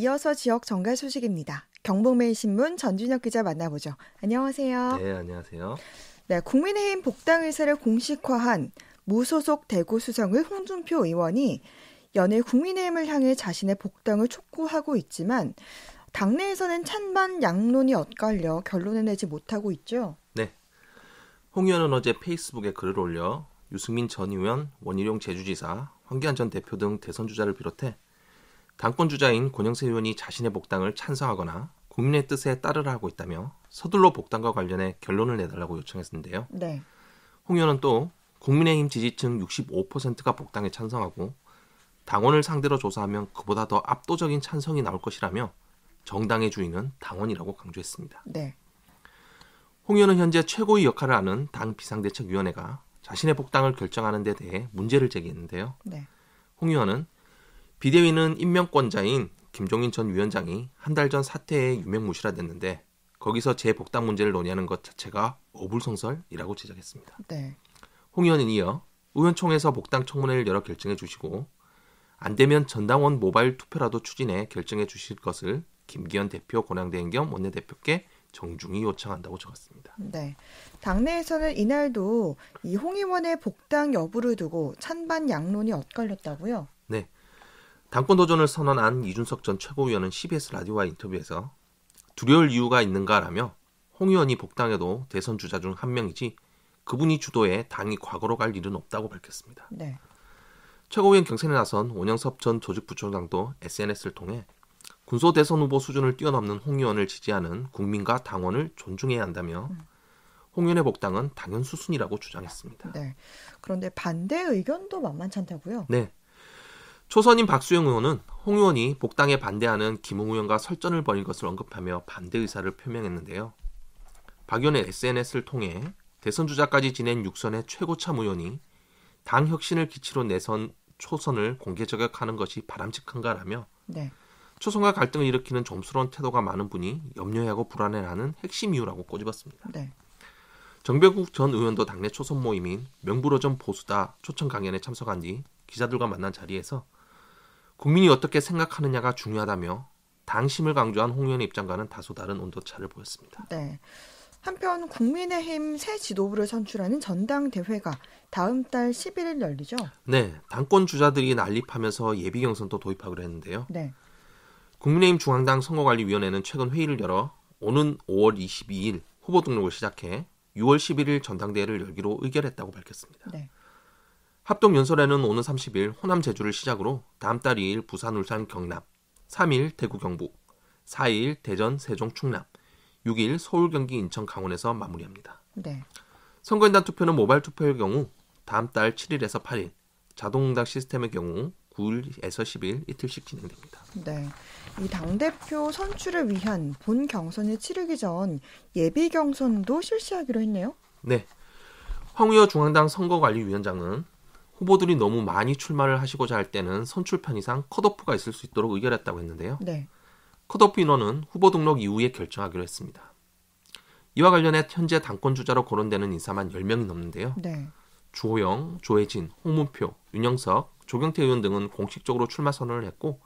이어서 지역 정갈 소식입니다. 경북매일신문 전준혁 기자 만나보죠. 안녕하세요. 네, 안녕하세요. 네, 국민의힘 복당 의사를 공식화한 무소속 대구 수성을 홍준표 의원이 연일 국민의힘을 향해 자신의 복당을 촉구하고 있지만 당내에서는 찬반 양론이 엇갈려 결론을 내지 못하고 있죠. 네, 홍 의원은 어제 페이스북에 글을 올려 유승민 전 의원, 원희룡 제주지사, 황교안 전 대표 등 대선 주자를 비롯해 당권 주자인 권영세 의원이 자신의 복당을 찬성하거나 국민의 뜻에 따르라 하고 있다며 서둘러 복당과 관련해 결론을 내달라고 요청했는데요. 네. 홍 의원은 또 국민의힘 지지층 65%가 복당에 찬성하고 당원을 상대로 조사하면 그보다 더 압도적인 찬성이 나올 것이라며 정당의 주인은 당원이라고 강조했습니다. 네. 홍 의원은 현재 최고의 역할을 하는 당 비상대책위원회가 자신의 복당을 결정하는 데 대해 문제를 제기했는데요. 네. 홍 의원은 비대위는 임명권자인 김종인 전 위원장이 한 달 전 사퇴에 유명무실화됐는데 거기서 제 복당 문제를 논의하는 것 자체가 어불성설이라고 지적했습니다. 네. 홍 의원은 이어 의원총회에서 복당 청문회를 열어 결정해 주시고 안 되면 전당원 모바일 투표라도 추진해 결정해 주실 것을 김기현 대표 권한대행 겸 원내대표께 정중히 요청한다고 적었습니다. 네. 당내에서는 이날도 이 홍 의원의 복당 여부를 두고 찬반 양론이 엇갈렸다고요? 네. 당권 도전을 선언한 이준석 전 최고위원은 CBS 라디오와 인터뷰에서 두려울 이유가 있는가라며 홍 의원이 복당해도 대선 주자 중 한 명이지 그분이 주도해 당이 과거로 갈 일은 없다고 밝혔습니다. 네. 최고위원 경선에 나선 원영섭 전 조직부총장도 SNS를 통해 군소 대선 후보 수준을 뛰어넘는 홍 의원을 지지하는 국민과 당원을 존중해야 한다며 홍 의원의 복당은 당연 수순이라고 주장했습니다. 네. 그런데 반대 의견도 만만치 않다고요? 네. 초선인 박수영 의원은 홍 의원이 복당에 반대하는 김웅 의원과 설전을 벌인 것을 언급하며 반대 의사를 표명했는데요. 박 의원의 SNS를 통해 대선 주자까지 지낸 6선의 최고참 의원이 당 혁신을 기치로 내선 초선을 공개 저격하는 것이 바람직한가라며 네. 초선과 갈등을 일으키는 좀스러운 태도가 많은 분이 염려하고 불안해하는 핵심 이유라고 꼬집었습니다. 네. 정배국 전 의원도 당내 초선 모임인 명불허전 보수다 초청 강연에 참석한 뒤 기자들과 만난 자리에서 국민이 어떻게 생각하느냐가 중요하다며 당심을 강조한 홍 의원의 입장과는 다소 다른 온도차를 보였습니다. 네. 한편 국민의힘 새 지도부를 선출하는 전당대회가 다음 달 11일 열리죠? 네, 당권 주자들이 난립하면서 예비 경선도 도입하기로 했는데요. 네. 국민의힘 중앙당 선거관리위원회는 최근 회의를 열어 오는 5월 22일 후보 등록을 시작해 6월 11일 전당대회를 열기로 의결했다고 밝혔습니다. 네. 합동연설회는 오는 30일 호남 제주를 시작으로 다음 달 2일 부산 울산 경남, 3일 대구 경북, 4일 대전 세종 충남, 6일 서울 경기 인천 강원에서 마무리합니다. 네. 선거인단 투표는 모바일 투표의 경우 다음 달 7일에서 8일, 자동응답 시스템의 경우 9일에서 10일 이틀씩 진행됩니다. 네. 이 당대표 선출을 위한 본 경선을 치르기 전 예비 경선도 실시하기로 했네요. 네. 황우여 중앙당 선거관리위원장은 후보들이 너무 많이 출마를 하시고자 할 때는 선출 편의상 컷오프가 있을 수 있도록 의결했다고 했는데요. 네. 컷오프 인원은 후보 등록 이후에 결정하기로 했습니다. 이와 관련해 현재 당권 주자로 거론되는 인사만 10명이 넘는데요. 네. 주호영, 조혜진, 홍문표, 윤영석, 조경태 의원 등은 공식적으로 출마 선언을 했고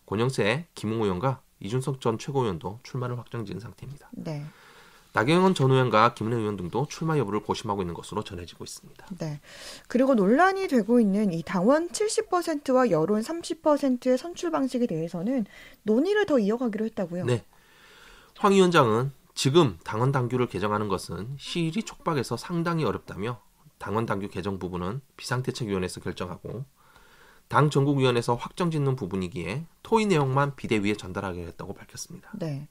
권영세, 김웅 의원과 이준석 전 최고위원도 출마를 확정지은 상태입니다. 네. 나경원 전 의원과 김은혜 의원 등도 출마 여부를 고심하고 있는 것으로 전해지고 있습니다. 네. 그리고 논란이 되고 있는 이 당원 70%와 여론 30%의 선출 방식에 대해서는 논의를 더 이어가기로 했다고요. 네. 황 위원장은 지금 당원 당규를 개정하는 것은 시일이 촉박해서 상당히 어렵다며 당원 당규 개정 부분은 비상대책위원회에서 결정하고 당 전국위원회에서 확정짓는 부분이기에 토의 내용만 비대위에 전달하기로 했다고 밝혔습니다. 네.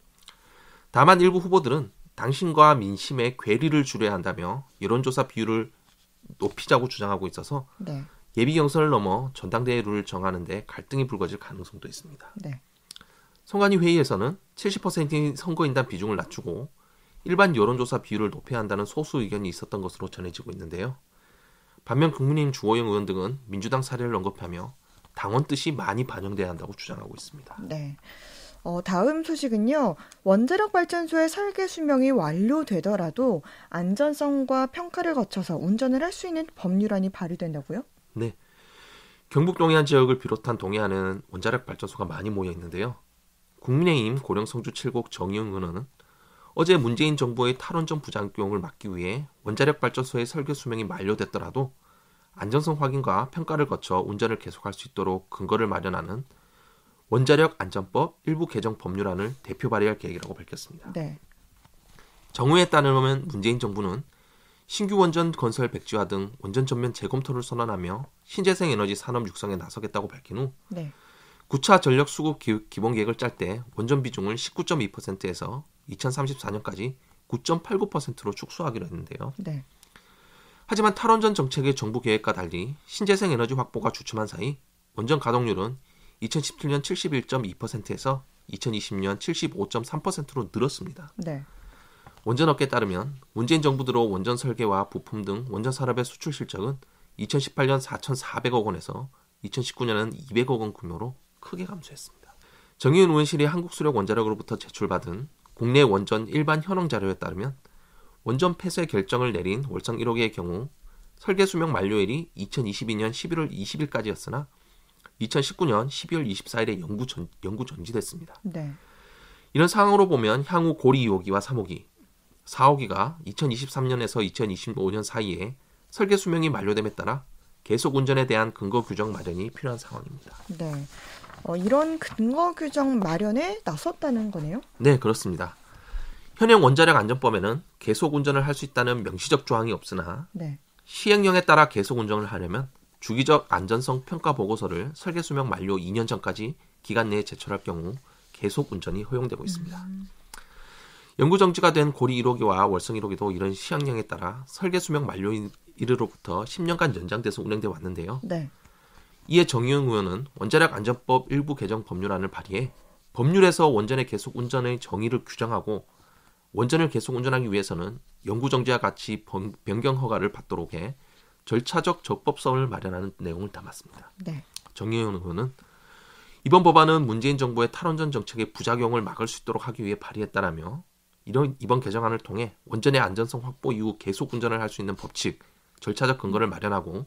다만 일부 후보들은 당신과 민심의 괴리를 줄여야 한다며 여론조사 비율을 높이자고 주장하고 있어서 네. 예비 경선을 넘어 전당대회 룰을 정하는 데 갈등이 불거질 가능성도 있습니다. 네. 선관위 회의에서는 70%인 선거인단 비중을 낮추고 일반 여론조사 비율을 높여야 한다는 소수 의견이 있었던 것으로 전해지고 있는데요. 반면 국민의힘 주호영 의원 등은 민주당 사례를 언급하며 당원 뜻이 많이 반영돼야 한다고 주장하고 있습니다. 네. 다음 소식은요. 원자력 발전소의 설계 수명이 완료되더라도 안전성과 평가를 거쳐서 운전을 할 수 있는 법률안이 발의된다고요? 네. 경북 동해안 지역을 비롯한 동해안은 원자력 발전소가 많이 모여 있는데요. 국민의힘 고령 성주 7곡 정의용 의원은 어제 문재인 정부의 탈원전 부작용을 막기 위해 원자력 발전소의 설계 수명이 만료됐더라도 안전성 확인과 평가를 거쳐 운전을 계속할 수 있도록 근거를 마련하는 원자력 안전법 일부 개정 법률안을 대표 발의할 계획이라고 밝혔습니다. 네. 정 의원에 따르면 문재인 정부는 신규 원전 건설 백지화 등 원전 전면 재검토를 선언하며 신재생 에너지 산업 육성에 나서겠다고 밝힌 후 네. 9차 전력 수급 기본 계획을 짤 때 원전 비중을 19.2%에서 2034년까지 9.89%로 축소하기로 했는데요. 네. 하지만 탈원전 정책의 정부 계획과 달리 신재생 에너지 확보가 주춤한 사이 원전 가동률은 2017년 71.2%에서 2020년 75.3%로 늘었습니다. 네. 원전업계에 따르면 문재인 정부 들어 원전 설계와 부품 등 원전 산업의 수출 실적은 2018년 4,400억 원에서 2019년은 200억 원 규모로 크게 감소했습니다. 정의은 의원실이 한국수력원자력으로부터 제출받은 국내 원전 일반 현황 자료에 따르면 원전 폐쇄 결정을 내린 월성 1호기의 경우 설계 수명 만료일이 2022년 11월 20일까지였으나 2019년 12월 24일에 영구 전지됐습니다. 네. 이런 상황으로 보면 향후 고리 2호기와 3호기, 4호기가 2023년에서 2025년 사이에 설계 수명이 만료됨에 따라 계속 운전에 대한 근거 규정 마련이 필요한 상황입니다. 네. 이런 근거 규정 마련에 나섰다는 거네요? 네, 그렇습니다. 현행 원자력 안전법에는 계속 운전을 할 수 있다는 명시적 조항이 없으나 네. 시행령에 따라 계속 운전을 하려면 주기적 안전성 평가 보고서를 설계 수명 만료 2년 전까지 기간 내에 제출할 경우 계속 운전이 허용되고 있습니다. 영구 정지가 된 고리 1호기와 월성 1호기도 이런 시행령에 따라 설계 수명 만료일으로부터 10년간 연장돼서 운행돼 왔는데요. 네. 이에 정의용 의원은 원자력 안전법 일부 개정 법률안을 발의해 법률에서 원전의 계속 운전의 정의를 규정하고 원전을 계속 운전하기 위해서는 영구 정지와 같이 변경 허가를 받도록 해 절차적 적법성을 마련하는 내용을 담았습니다. 네. 정의용 의원은 이번 법안은 문재인 정부의 탈원전 정책의 부작용을 막을 수 있도록 하기 위해 발의했다라며 이번 개정안을 통해 원전의 안전성 확보 이후 계속 운전을 할 수 있는 법칙, 절차적 근거를 마련하고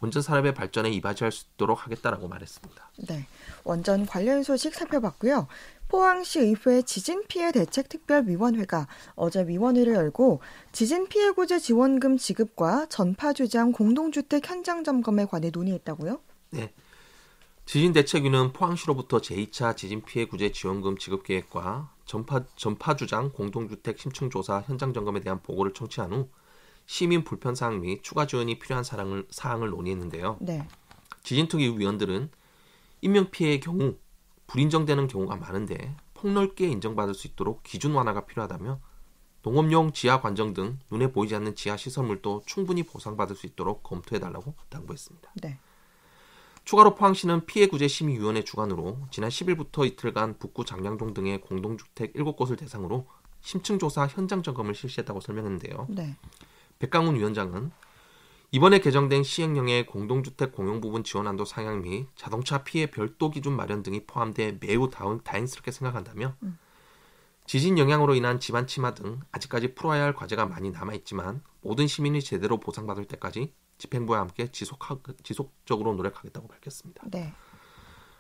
원전 산업의 발전에 이바지할 수 있도록 하겠다라고 말했습니다. 네. 원전 관련 소식 살펴봤고요. 포항시 의회 지진피해대책특별위원회가 어제 위원회를 열고 지진피해구제 지원금 지급과 전파주장 공동주택 현장 점검에 관해 논의했다고요? 네. 지진대책위는 포항시로부터 제2차 지진피해구제 지원금 지급 계획과 전파주장 공동주택 심층조사 현장 점검에 대한 보고를 청취한 후 시민 불편사항 및 추가 지원이 필요한 사항을 논의했는데요. 네. 지진특위 위원들은 인명피해의 경우 불인정되는 경우가 많은데 폭넓게 인정받을 수 있도록 기준 완화가 필요하다며 농업용 지하 관정 등 눈에 보이지 않는 지하 시설물도 충분히 보상받을 수 있도록 검토해달라고 당부했습니다. 네. 추가로 포항시는 피해구제심의위원회 주관으로 지난 10일부터 이틀간 북구 장량동 등의 공동주택 7곳을 대상으로 심층조사 현장 점검을 실시했다고 설명했는데요. 네. 백강훈 위원장은 이번에 개정된 시행령의 공동주택 공용부분 지원한도 상향 및 자동차 피해 별도 기준 마련 등이 포함돼 매우 다행스럽게 생각한다며 지진 영향으로 인한 집안 침하 등 아직까지 풀어야 할 과제가 많이 남아있지만 모든 시민이 제대로 보상받을 때까지 집행부와 함께 지속적으로 노력하겠다고 밝혔습니다. 네.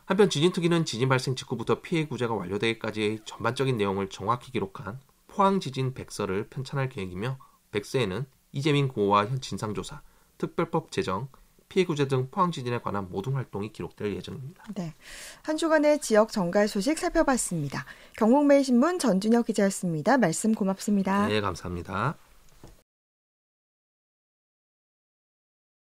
한편 지진특위는 지진 발생 직후부터 피해 구제가 완료되기까지의 전반적인 내용을 정확히 기록한 포항지진 백서를 편찬할 계획이며 백서에는 이재민 고호와 현 진상조사, 특별법 제정, 피해구제 등 포항지진에 관한 모든 활동이 기록될 예정입니다. 네, 한 주간의 지역 정갈 소식 살펴봤습니다. 경북매일신문 전준혁 기자였습니다. 말씀 고맙습니다. 네, 감사합니다.